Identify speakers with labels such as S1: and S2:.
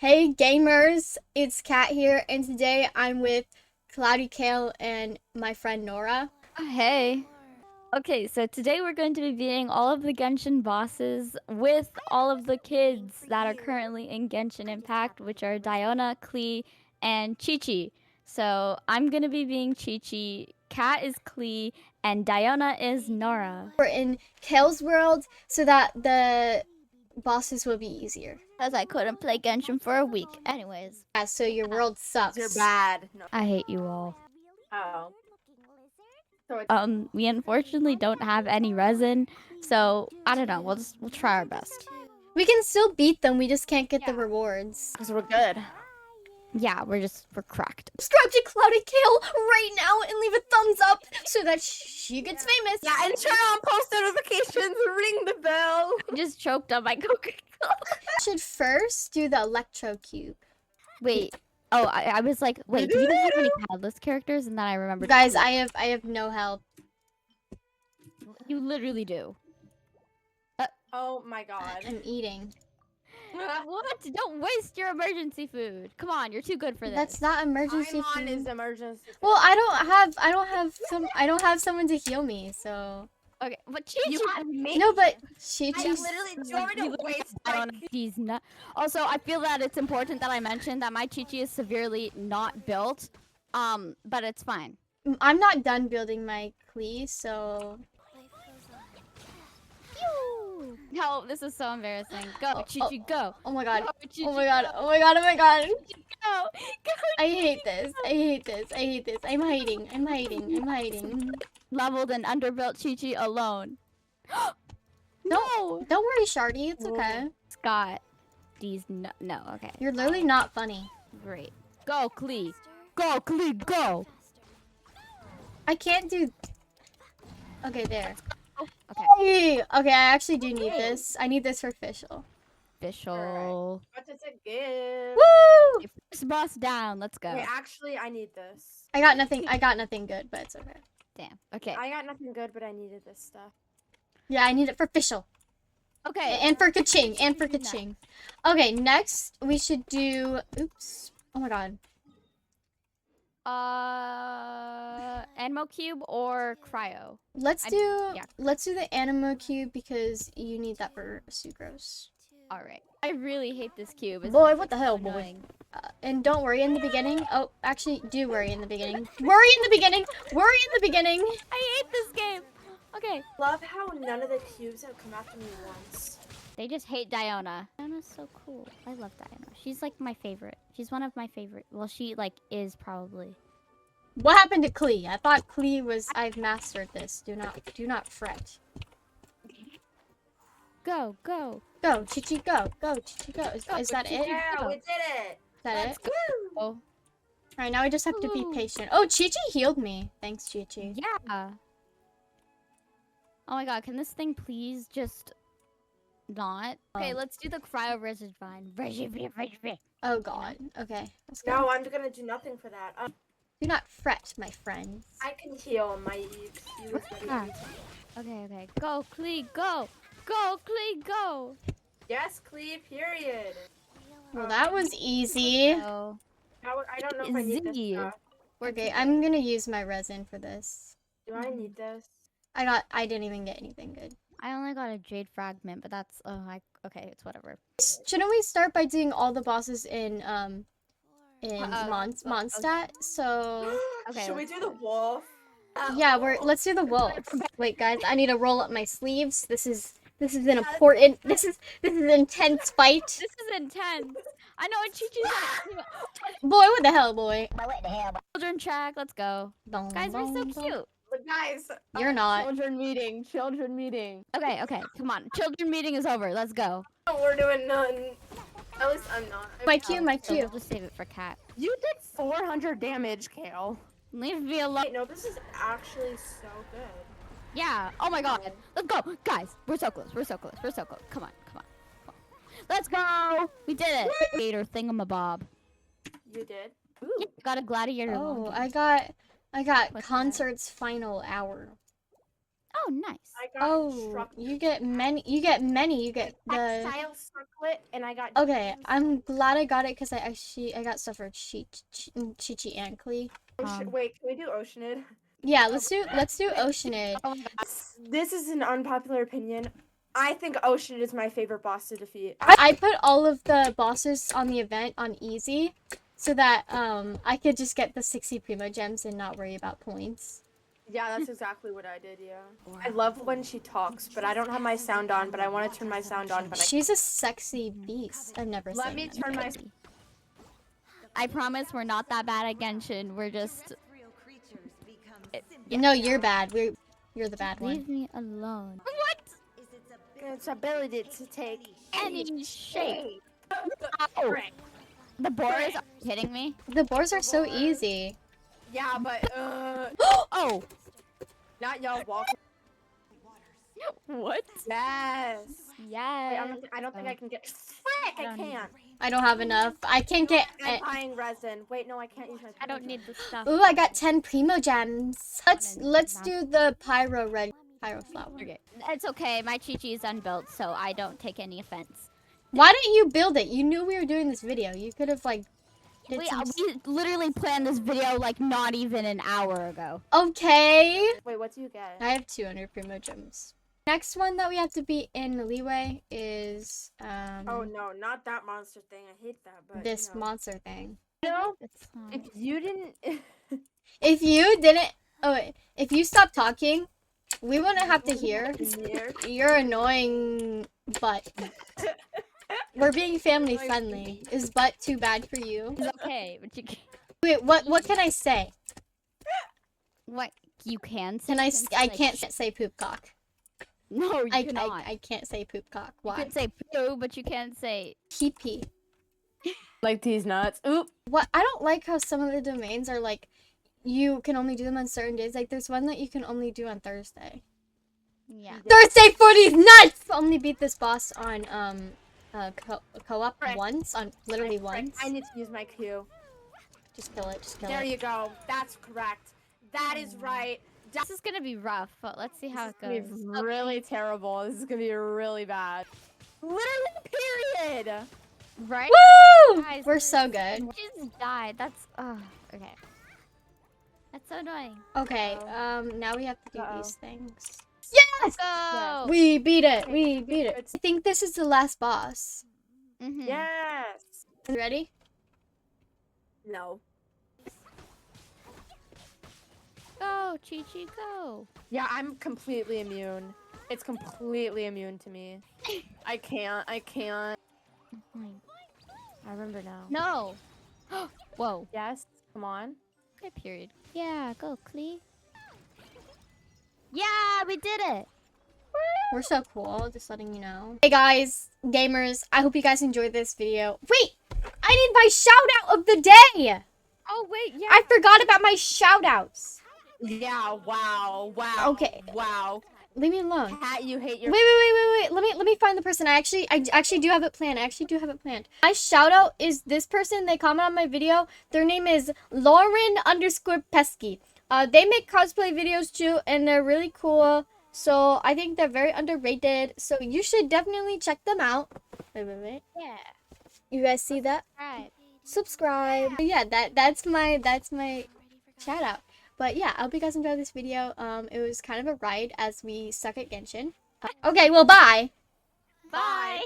S1: Hey gamers, it's Kat here, and today I'm with Cloudy Kale and my friend Nora.
S2: Hey. Okay, so today we're going to be beating all of the Genshin bosses with all of the kids that are currently in Genshin Impact, which are Diona, Klee, and Chi-Chi. So I'm going to be being Chi-Chi, Kat is Klee, and Diona is Nora.
S1: We're in Kale's world so that the bosses will be easier.
S2: Because I couldn't play Genshin for a week. Anyways.
S1: Yeah, so your world sucks.
S3: You're bad. No.
S2: I hate you all.
S3: Oh.
S2: We unfortunately don't have any resin, so I don't know. We'll try our best.
S1: We can still beat them, we just can't get the rewards.
S3: Because we're good.
S2: Yeah, we're cracked.
S1: Subscribe to Cloudy Kale right now and leave a thumbs up so that she gets famous.
S3: Yeah, and turn on post notifications, ring the bell.
S2: I just choked on my Coca-Cola.
S1: Should first do the electro cube.
S2: Wait. Oh, I was like, wait, do you guys have any KALES characters? And then I remembered.
S1: Guys, I have no help.
S2: You literally do.
S3: Oh my god.
S1: I'm eating.
S2: What? Don't waste your emergency food. Come on, you're too good for this.
S1: That's not emergency
S3: I'm on
S1: food.
S3: his emergency.
S1: Well, I don't have someone to heal me, so.
S2: Okay, but
S3: You
S2: Chi-Chi.
S3: have me.
S1: No, but
S3: I
S1: Chi-Chi's.
S3: literally do you want me to waste my...
S2: She's not. Also, I feel that it's important that I mention that my Chi-Chi is severely not built. But it's fine.
S1: I'm not done building my Klee, so.
S2: No, this is so embarrassing. Go, Chi-Chi, go.
S1: Oh my god.
S2: Go, Chi-Chi,
S1: Oh my god. Oh my god. Oh my god.
S2: Go.
S1: I hate this. I hate this. I hate this. I'm hiding. I'm hiding. I'm hiding.
S2: Leveled and underbuilt Chi-Chi alone. No!
S1: Don't worry, Shardy. It's okay.
S2: Scott. These no, okay.
S1: You're literally not funny.
S2: Great. Go, Klee. Go, Klee, go!
S1: I can't do. Okay, there.
S2: Okay.
S1: Hey! Okay, I actually do need this. I need this for official.
S2: Official.
S3: What does it give?
S1: Woo!
S2: Okay, first boss down. Let's go.
S3: Wait, actually, I need this.
S1: I got nothing good, but it's okay.
S2: Damn. Okay.
S3: I got nothing good, but I needed this stuff.
S1: Yeah, I need it for official.
S2: Okay.
S1: And for Kaching. And for Kaching. Okay, next we should do. Oops. Oh my god.
S2: Anemo cube or cryo?
S1: Let's do
S2: yeah.
S1: let's do the Animo cube because you need that for Sucrose.
S2: All right. I really hate this cube. It's
S1: Boy, what the hell, boy?
S2: annoying.
S1: And don't worry in the beginning. Oh, actually, do worry in the beginning. Worry in the beginning. Worry in the beginning.
S2: I hate this game. Okay.
S3: Love how none of the cubes have come after me once.
S2: They just hate Diona. Diona's so cool. I love Diona. She's like my favorite. She's one of my favorite. Well, she like is probably.
S1: What happened to Klee? I thought Klee was. I've mastered this. Do not fret.
S2: Go, go.
S1: Go, Chi-Chi, go. Go, Chi-Chi, go. Is that it?
S3: Yeah, we did it.
S1: Is that it?
S2: Go. Oh.
S1: Alright, now I just have to be
S2: Ooh.
S1: patient. Oh, Chi-Chi healed me. Thanks, Chi-Chi.
S2: Yeah. Oh my god, can this thing please just not? Okay, let's do the cryo resid vine.
S1: Oh god. Okay, let's go.
S3: No, I'm gonna do nothing for that.
S1: Do not fret, my friends.
S3: I can heal my excuse.
S2: Ah. Okay, okay. Go, Klee, go! Go, Klee, go!
S3: Yes, Cleve, period.
S1: Well, that was easy.
S2: Oh.
S3: I don't know if I need this
S2: Easy.
S3: stuff.
S1: Okay, I'm gonna use my resin for this.
S3: Do I need this?
S1: I didn't even get anything good.
S2: I only got a jade fragment, but that's okay, it's whatever.
S1: Shouldn't we start by doing all the bosses in
S2: okay.
S1: Mondstadt? So
S2: Okay,
S3: Should we
S2: let's
S3: do the wolf?
S1: yeah, let's do the wolf. Wait, guys, I need to roll up my sleeves. This is an important. This is intense fight.
S2: This is intense. I know what Chi-Chi's
S1: Boy, what the hell, boy?
S2: children track. Let's go, guys. We're so cute.
S3: But guys,
S1: You're not.
S3: Children meeting. Children meeting.
S2: Okay, okay, come on. Children meeting is over. Let's go.
S3: We're doing none. At least I'm not.
S1: My cue, my
S2: So
S1: cue.
S2: we'll just save it for Cat.
S3: You did 400 damage, Kale.
S2: Leave me alone.
S3: Wait, no, this is actually so good.
S2: Yeah. Oh my god. Let's go, guys. We're so close. We're so close. We're so close. Come on, come on. Come on. Let's go. We did it. Gladiator thingamabob.
S3: You did?
S2: Yeah, got a gladiator.
S1: Oh,
S2: longing.
S1: I got
S2: What's
S1: concert's final hour.
S2: Oh, nice.
S3: I got
S1: Oh,
S3: struck
S1: you get many. You get many. You get the.
S3: exile circlet, and I got.
S1: Okay, I'm glad I got it because I got stuff for Chi and Klee.
S3: Wait, can we do Oceanid?
S1: Yeah, let's do Oceanid.
S2: Oh my god.
S3: This is an unpopular opinion. I think Oceanid is my favorite boss to defeat.
S1: I put all of the bosses on the event on easy, so that I could just get the 60 primo gems and not worry about points.
S3: Yeah, that's exactly what I did, yeah. I love when she talks, but I don't have my sound on, but I want to turn my sound on, but I
S1: She's a sexy beast. I've never
S3: Let
S1: seen
S3: me
S1: that.
S3: turn my
S2: I promise we're not that bad at Genshin. We're just.
S1: No, you're bad. You're the bad one.
S2: Leave me alone.
S3: its ability to take
S2: Any shape. Oh. The boars are hitting me.
S1: The boars are so easy.
S3: Yeah, but
S2: Oh.
S3: not y'all walking.
S2: What?
S3: Yes. Wait,
S2: Yes.
S3: I don't think I can get. Frick, I can't.
S1: I don't have enough. I can't get.
S3: I'm buying resin. Wait, no, I can't use my.
S2: I don't need the stuff.
S1: Ooh, I got 10 primo gems. Let's do the pyro flower.
S2: Okay. It's okay. My Chi-Chi is unbuilt, so I don't take any offense.
S1: Why didn't you build it? You knew we were doing this video. You could have like.
S2: We literally planned this video like not even an hour ago.
S1: Okay.
S3: Wait, what do you get?
S1: I have 200 primo gems. Next one that we have to beat in leeway is
S3: Oh no, not that monster thing. I hate that. But
S1: this
S3: you know.
S1: monster thing.
S3: No,
S2: It's
S3: if you didn't.
S1: If you didn't, oh wait, if you stopped talking, we wouldn't have to hear your annoying butt. We're being family friendly. Is butt too bad for you?
S2: It's okay, but you can't.
S1: Wait, what can I say?
S2: What you can say?
S1: Can I?
S2: You say,
S1: I
S2: like,
S1: can't say poop cock.
S2: No, you
S1: I
S2: cannot.
S1: I can't say poop cock.
S2: You
S1: Why?
S2: can say poo, but you can't say.
S1: Pee pee.
S3: Like these nuts. Oop.
S1: What? I don't like how some of the domains are like, you can only do them on certain days. Like there's one that you can only do on Thursday.
S2: Yeah.
S1: Thursday for these nuts! Only beat this boss on co-op
S3: Frick.
S1: once, on literally
S3: Frick,
S1: once.
S3: I need to use my Q.
S1: Just kill it, just kill
S3: There
S1: it.
S3: you go. That's correct. That is right.
S2: This is gonna be rough, but let's see how it
S3: This is
S2: goes.
S3: gonna be really terrible. This is gonna be really bad. Literally, period.
S2: Right?
S1: Woo!
S2: Guys,
S1: We're so good.
S2: She just died. That's okay. That's so annoying.
S1: Okay, now we have to do
S3: Uh-oh.
S1: these things.
S2: Let's go.
S1: We beat it, we beat it. I think this is the last boss.
S2: Mhm.
S3: Yes.
S1: You ready?
S3: No.
S2: Go, Chi-Chi, go.
S3: Yeah, I'm completely immune. It's completely immune to me. I can't. I can't. I remember now.
S2: No. Whoa.
S3: Yes. Come on.
S2: Okay, period. Yeah, go, Klee. Yeah, we did it.
S1: We're so cool, just letting you know. Hey guys, gamers, I hope you guys enjoyed this video. Wait! I need my shout out of the day!
S2: Oh wait, yeah.
S1: I forgot about my shout outs.
S3: Yeah. Wow. Wow.
S1: Okay.
S3: Wow.
S1: Leave me alone.
S3: Cat, you hate your.
S1: Wait. Let me find the person. I actually do have it planned. My shout out is this person. They comment on my video. Their name is Lauren_Pesky. They make cosplay videos too, and they're really cool. So I think they're very underrated. So you should definitely check them out. Wait.
S2: Yeah.
S1: You guys see that?
S2: Right.
S1: Subscribe. Yeah, that's my shout out. But yeah, I hope you guys enjoyed this video. It was kind of a ride as we suck at Genshin. Okay, well, bye.
S2: Bye.